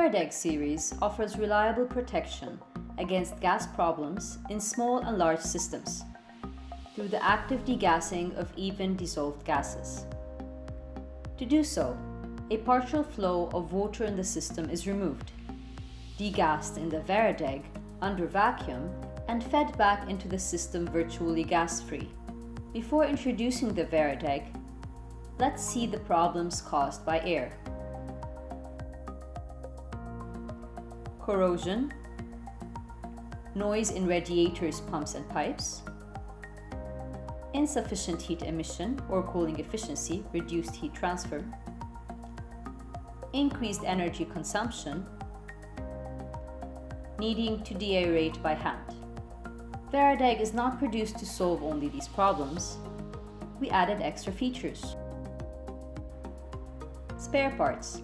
ViraDeg series offers reliable protection against gas problems in small and large systems through the active degassing of even dissolved gases. To do so, a partial flow of water in the system is removed, degassed in the ViraDeg under vacuum, and fed back into the system virtually gas-free. Before introducing the ViraDeg, let's see the problems caused by air. Corrosion, noise in radiators, pumps and pipes, insufficient heat emission or cooling efficiency, reduced heat transfer, increased energy consumption, needing to deaerate by hand. ViraDeg is not produced to solve only these problems. We added extra features. Spare parts.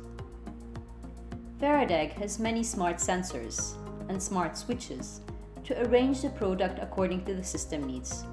ViraDeg has many smart sensors and smart switches to arrange the product according to the system needs.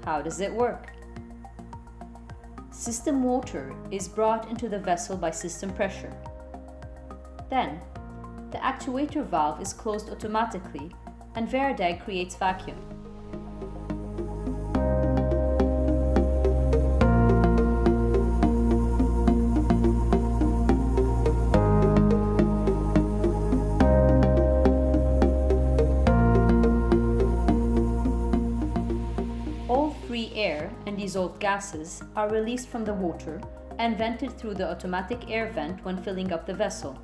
How does it work? System water is brought into the vessel by system pressure. Then, the actuator valve is closed automatically and ViraDeg creates vacuum. Free air and dissolved gases are released from the water and vented through the automatic air vent when filling up the vessel.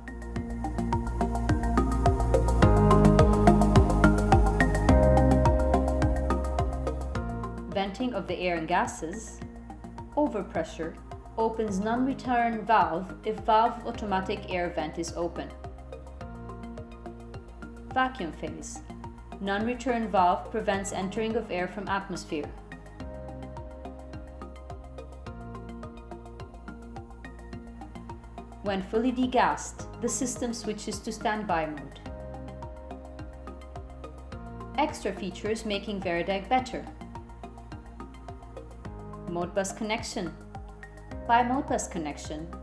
Venting of the air and gases. Overpressure opens non-return valve if valve automatic air vent is open. Vacuum phase. Non-return valve prevents entering of air from atmosphere. When fully degassed, the system switches to standby mode. Extra features making ViraDeg better. Modbus connection. By Modbus connection,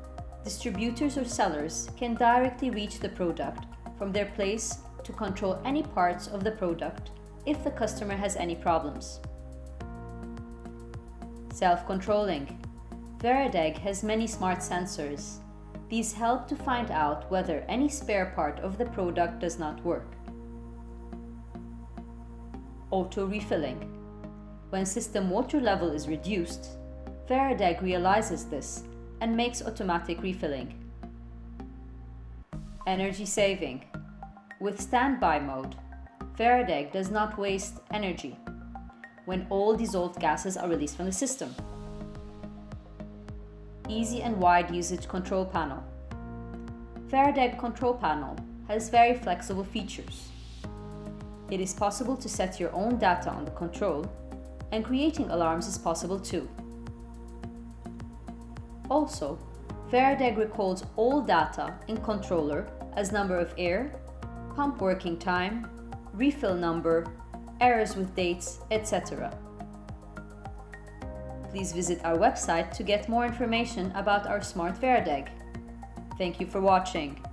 distributors or sellers can directly reach the product from their place to control any parts of the product if the customer has any problems. Self-controlling. ViraDeg has many smart sensors. These help to find out whether any spare part of the product does not work. Auto-refilling. When system water level is reduced, ViraDeg realizes this and makes automatic refilling. Energy saving. With standby mode, ViraDeg does not waste energy when all dissolved gases are released from the system. Easy and wide usage control panel. ViraDeg control panel has very flexible features. It is possible to set your own data on the control, and creating alarms is possible too. Also, ViraDeg records all data in controller as number of air, pump working time, refill number, errors with dates, etc. Please visit our website to get more information about our smart ViraDeg. Thank you for watching.